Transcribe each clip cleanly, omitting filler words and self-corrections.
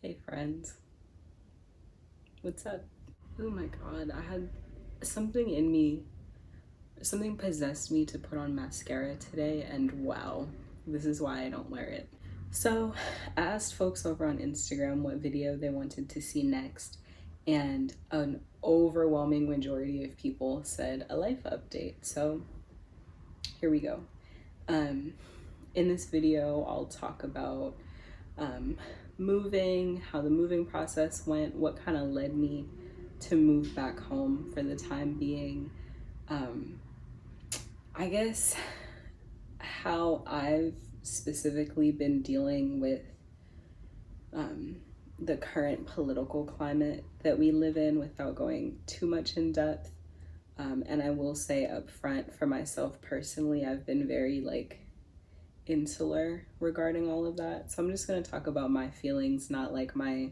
Hey friends, what's up? Oh my god, I had something in me, something possessed me to put on mascara today, and wow, this is why I don't wear it. So, I asked folks over on Instagram what video they wanted to see next, and an overwhelming majority of people said a life update. So, here we go. Um, in this video, I'll talk about um, moving, how the moving process went, what kind of led me to move back home for the time being. Um, I guess how I've specifically been dealing with um, the current political climate that we live in without going too much in depth. And I will say up front, for myself personally, I've been very insular regarding all of that. So I'm just going to talk about my feelings, not like my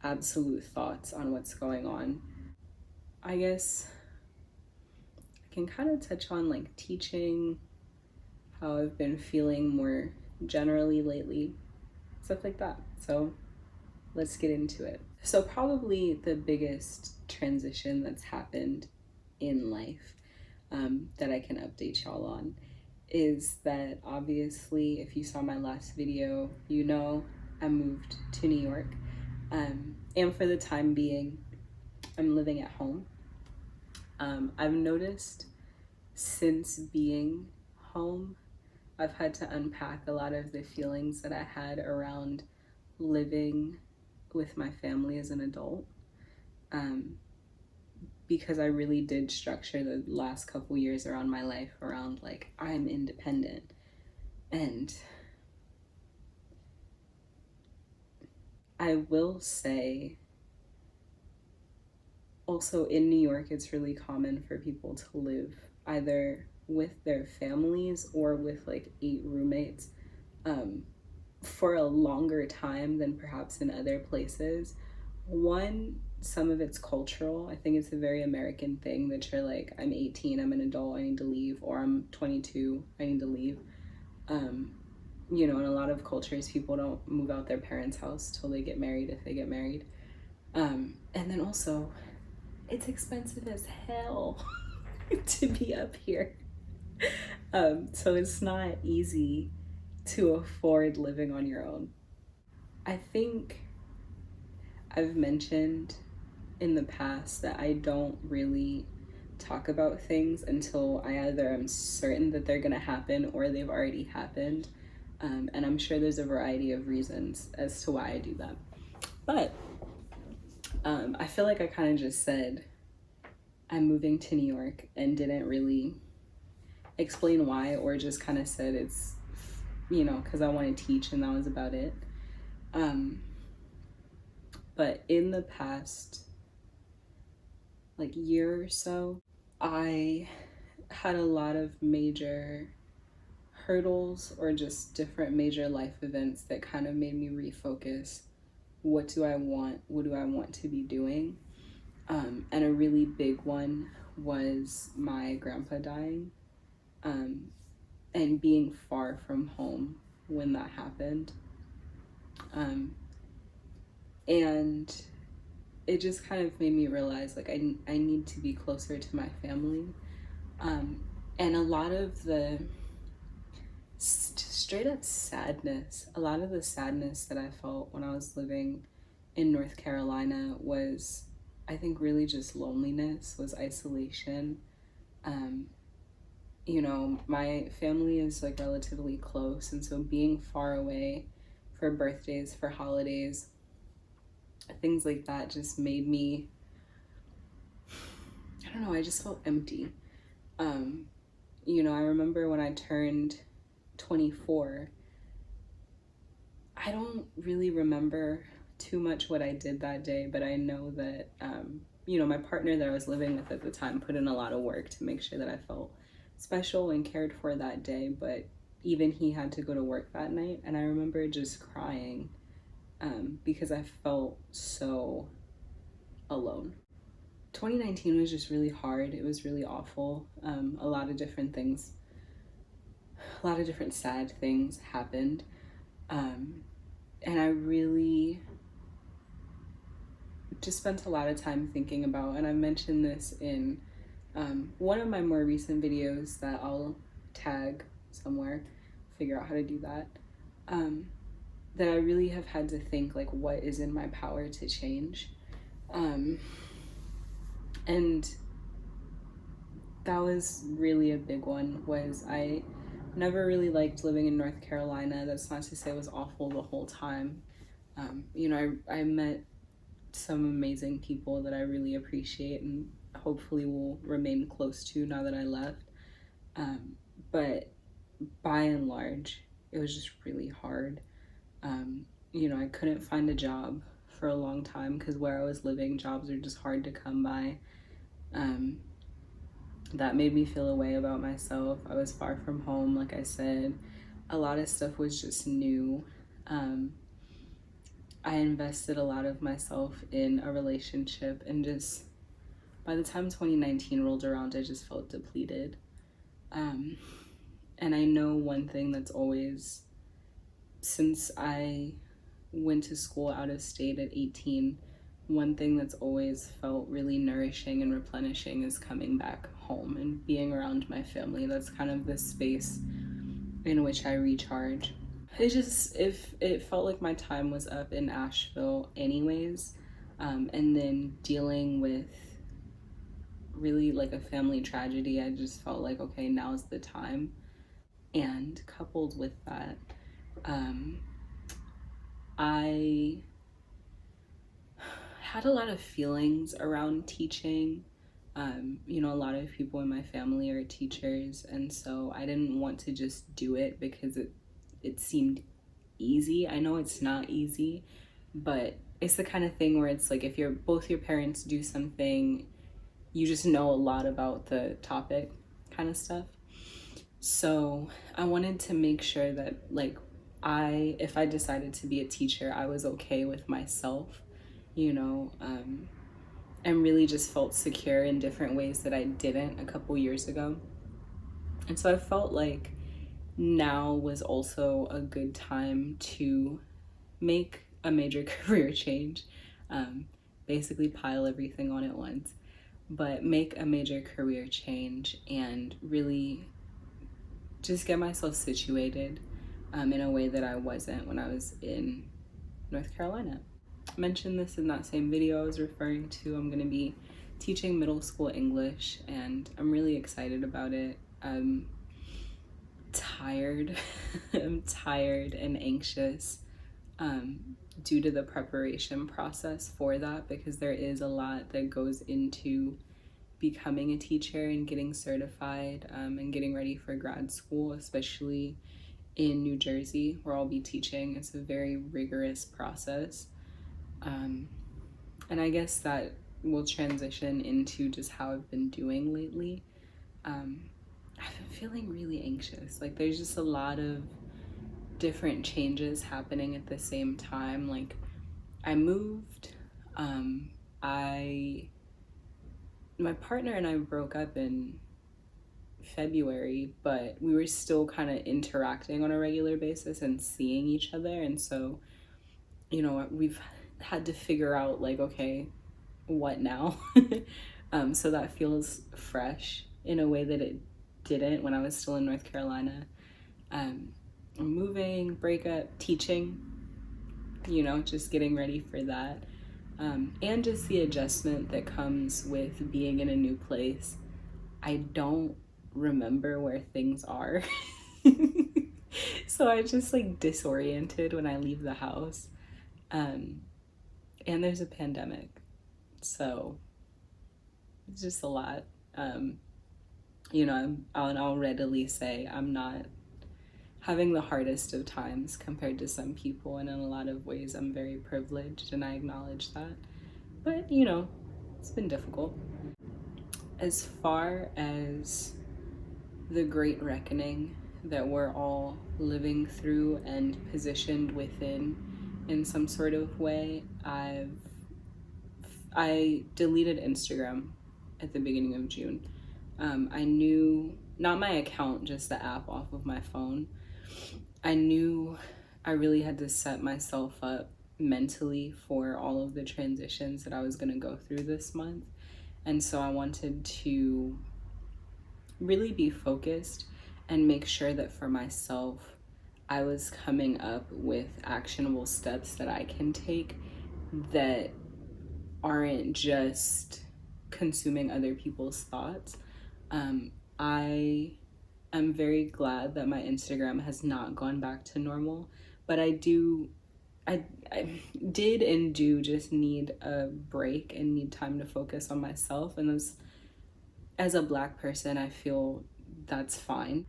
absolute thoughts on what's going on. I guess I can kind of touch on like teaching, how I've been feeling more generally lately, stuff like that. So let's get into it. So, probably the biggest transition that's happened in life that I can update y'all on is that obviously, if you saw my last video, you know I moved to New York. And for the time being, I'm living at home. I've noticed since being home, I've had to unpack a lot of the feelings that I had around living with my family as an adult. Because I really did structure the last couple years around my life around like, I'm independent. And I will say, also in New York, it's really common for people to live either with their families or with like 8 roommates for a longer time than perhaps in other places. One, some of it's cultural. I think it's a very American thing that you're like, I'm 18, I'm an adult, I need to leave, or I'm 22, I need to leave. In a lot of cultures, people don't move out their parents' house till they get married, if they get married. And then also, it's expensive as hell to be up here. So it's not easy to afford living on your own. I think I've mentioned in the past that I don't really talk about things until I either am certain that they're gonna happen or they've already happened. And I'm sure there's a variety of reasons as to why I do that. But I feel like I kind of just said I'm moving to New York and didn't really explain why, or just kind of said it's, because I want to teach and that was about it. But in the past year or so, I had a lot of major hurdles or just different major life events that kind of made me refocus. What do I want? What do I want to be doing? And a really big one was my grandpa dying, and being far from home when that happened. And it just kind of made me realize I need to be closer to my family. And a lot of the straight up sadness, a lot of the sadness that I felt when I was living in North Carolina was, I think, really just loneliness, was isolation. My family is relatively close, and so being far away for birthdays, for holidays, things like that just made me, I don't know, I just felt empty. I remember when I turned 24, I don't really remember too much what I did that day, but I know that, my partner that I was living with at the time put in a lot of work to make sure that I felt special and cared for that day, but even he had to go to work that night, and I remember just crying because I felt so alone. 2019 was just really hard. It was really awful. A lot of different things, a lot of different sad things happened. And I really just spent a lot of time thinking about, and I mentioned this in one of my more recent videos that I'll tag somewhere, figure out how to do that, that I really have had to think, like, what is in my power to change? And that was really a big one. Was I never really liked living in North Carolina. That's not to say it was awful the whole time. I met some amazing people that I really appreciate and hopefully will remain close to now that I left. But by and large, it was just really hard. I couldn't find a job for a long time because where I was living, jobs are just hard to come by. That made me feel a way about myself. I was far from home, like I said. A lot of stuff was just new. I invested a lot of myself in a relationship, and just by the time 2019 rolled around, I just felt depleted. And I know one thing that's always, since I went to school out of state at 18, one thing that's always felt really nourishing and replenishing is coming back home and being around my family. That's kind of the space in which I recharge. It felt like my time was up in Asheville anyways, and then dealing with really like a family tragedy, I just felt like, okay, now's the time. And coupled with that, I had a lot of feelings around teaching. A lot of people in my family are teachers, and so I didn't want to just do it because it seemed easy. I know it's not easy, but it's the kind of thing where it's like if both your parents do something, you just know a lot about the topic kind of stuff. So I wanted to make sure that, like, if I decided to be a teacher, I was okay with myself, and really just felt secure in different ways that I didn't a couple years ago. And so I felt like now was also a good time to make a major career change, basically pile everything on at once, but make a major career change and really just get myself situated in a way that I wasn't when I was in North Carolina. I mentioned this in that same video I was referring to. I'm going to be teaching middle school English, and I'm really excited about it. I'm tired. I'm tired and anxious due to the preparation process for that, because there is a lot that goes into becoming a teacher and getting certified and getting ready for grad school, especially in New Jersey where I'll be teaching. It's a very rigorous process. And I guess that will transition into just how I've been doing lately. I've been feeling really anxious. Like, there's just a lot of different changes happening at the same time. Like, I moved. My partner and I broke up in February, but we were still kind of interacting on a regular basis and seeing each other. And so, we've had to figure out, like, okay, what now? So that feels fresh in a way that it didn't when I was still in North Carolina. Moving, breakup, teaching, just getting ready for that. And just the adjustment that comes with being in a new place. I don't remember where things are. So I just disoriented when I leave the house. And there's a pandemic. So it's just a lot. I'll readily say I'm not having the hardest of times compared to some people, and in a lot of ways I'm very privileged, and I acknowledge that. But it's been difficult. As far as the great reckoning that we're all living through and positioned within in some sort of way, I deleted Instagram at the beginning of June. I knew, not my account, just the app off of my phone. I knew I really had to set myself up mentally for all of the transitions that I was going to go through this month. And so I wanted to really be focused and make sure that for myself, I was coming up with actionable steps that I can take that aren't just consuming other people's thoughts. I am very glad that my Instagram has not gone back to normal, but I did and do just need a break and need time to focus on myself. And as a Black person, I feel that's fine.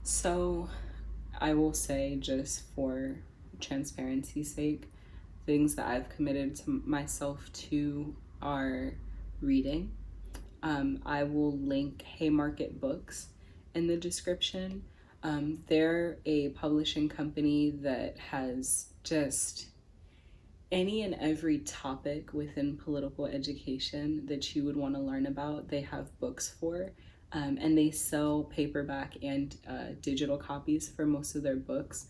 So I will say, just for transparency's sake, things that I've committed to myself to are reading. I will link Haymarket Books in the description. They're a publishing company that has just any and every topic within political education that you would want to learn about. They have books for, and they sell paperback and digital copies for most of their books.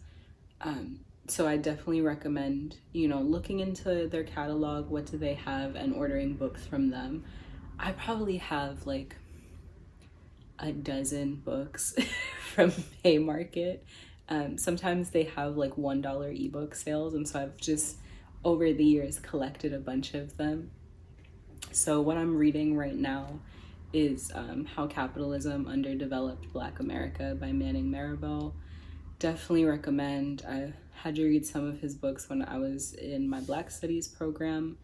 So I definitely recommend, looking into their catalog, what do they have, and ordering books from them. I probably have like a dozen books from Haymarket. Sometimes they have like $1 ebook sales, and so I've just over the years collected a bunch of them. So what I'm reading right now is How Capitalism Underdeveloped Black America by Manning Marable. Definitely recommend. I had to read some of his books when I was in my Black Studies program,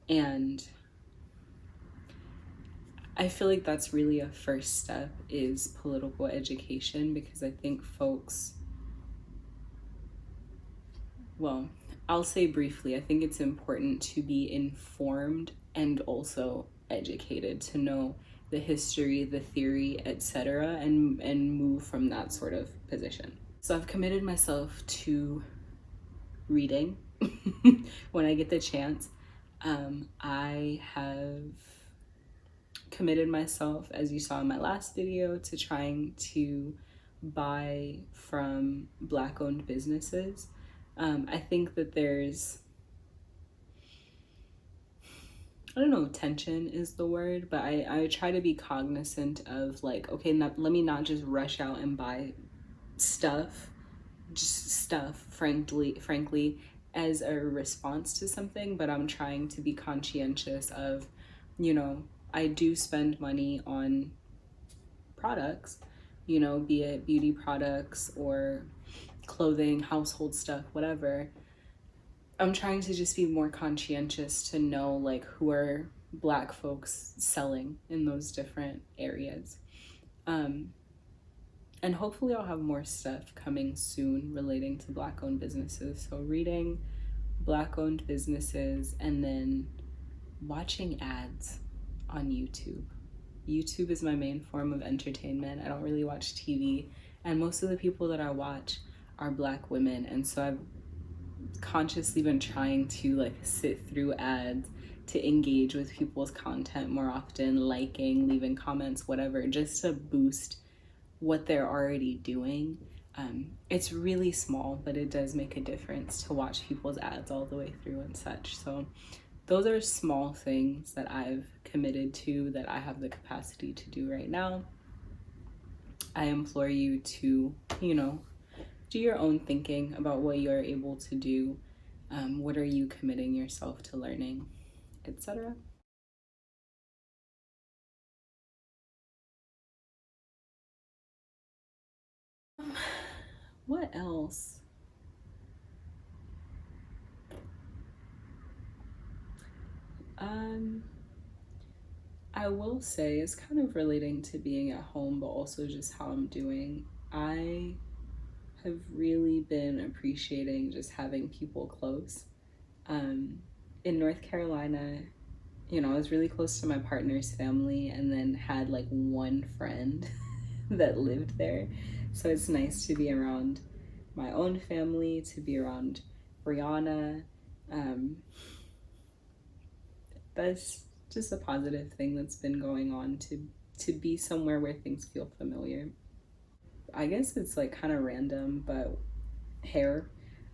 and I feel like that's really a first step, is political education, because I think folks, well, I'll say briefly, I think it's important to be informed and also educated, to know the history, the theory, etc., and move from that sort of position. So I've committed myself to reading when I get the chance. I have committed myself, as you saw in my last video, to trying to buy from Black owned businesses. I think that there's, I don't know, tension is the word, but I try to be cognizant of like, okay, let me not just rush out and buy stuff, frankly, as a response to something, but I'm trying to be conscientious of, I do spend money on products, be it beauty products or clothing, household stuff, whatever. I'm trying to just be more conscientious to know like who are Black folks selling in those different areas. And hopefully I'll have more stuff coming soon relating to Black owned businesses. So reading, Black owned businesses, and then watching ads on YouTube. YouTube is my main form of entertainment. I don't really watch TV, and most of the people that I watch are Black women, and so I've consciously been trying to like sit through ads to engage with people's content more often, liking, leaving comments, whatever, just to boost what they're already doing. It's really small, but it does make a difference to watch people's ads all the way through and such. So those are small things that I've committed to, that I have the capacity to do right now. I implore you to, do your own thinking about what you're able to do. What are you committing yourself to learning, etc. What else? I will say, it's kind of relating to being at home, but also just how I'm doing. I have really been appreciating just having people close. In North Carolina, I was really close to my partner's family, and then had like one friend that lived there. So it's nice to be around my own family, to be around Brianna. That's just a positive thing that's been going on, to be somewhere where things feel familiar. I guess it's like kind of random, but hair.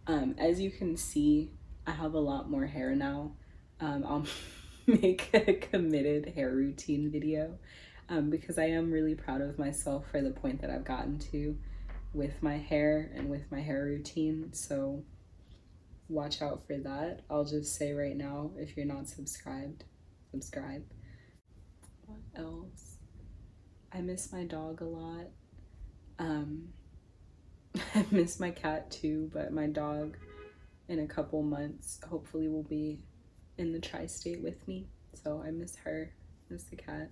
As you can see, I have a lot more hair now. I'll make a committed hair routine video because I am really proud of myself for the point that I've gotten to with my hair and with my hair routine. So watch out for that. I'll just say right now, if you're not subscribed, subscribe. What else? I miss my dog a lot. Um, I miss my cat too, but my dog in a couple months hopefully will be in the tri-state with me. So I miss her, miss the cat.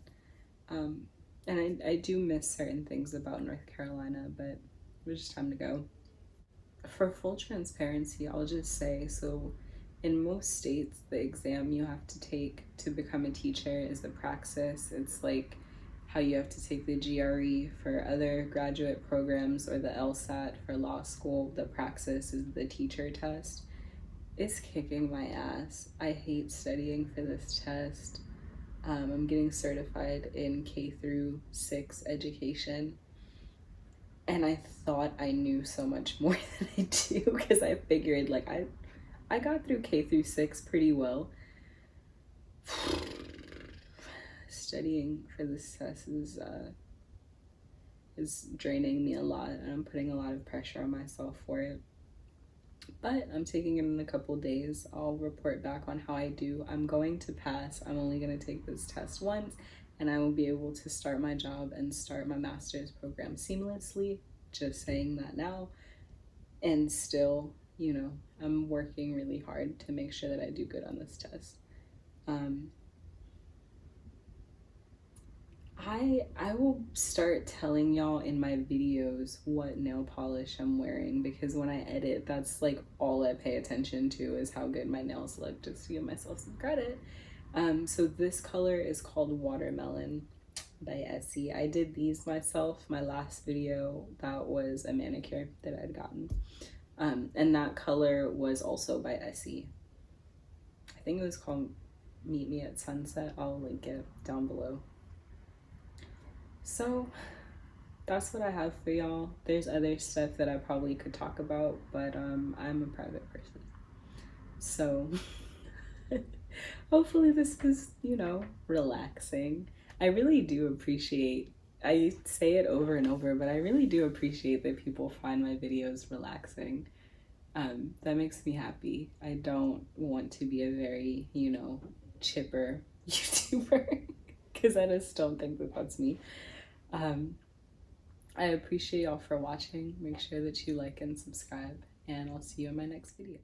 Um, and I do miss certain things about North Carolina, but it was just time to go. For full transparency, I'll just say, so in most states, the exam you have to take to become a teacher is the praxis. It's like how you have to take the GRE for other graduate programs or the LSAT for law school. The praxis is the teacher test. It's kicking my ass. I hate studying for this test. I'm getting certified in K through 6 education, and I thought I knew so much more than I do because I figured like I got through K through 6 pretty well. Studying for this test is draining me a lot, and I'm putting a lot of pressure on myself for it. But I'm taking it in a couple days. I'll report back on how I do. I'm going to pass. I'm only going to take this test once, and I will be able to start my job and start my master's program seamlessly. Just saying that now. And still, you know, I'm working really hard to make sure that I do good on this test. I will start telling y'all in my videos what nail polish I'm wearing, because when I edit, that's like all I pay attention to is how good my nails look, just to give myself some credit. So this color is called Watermelon by Essie. I did these myself. My last video, that was a manicure that I'd gotten. And that color was also by Essie. I think it was called Meet Me at Sunset. I'll link it down below. So that's what I have for y'all. There's other stuff that I probably could talk about, but I'm a private person. So hopefully this was, you know, relaxing. I really do appreciate, I say it over and over, but I really do appreciate that people find my videos relaxing. That makes me happy. I don't want to be a very, you know, chipper YouTuber because I just don't think that that's me. I appreciate y'all for watching. Make sure that you like and subscribe, and I'll see you in my next video.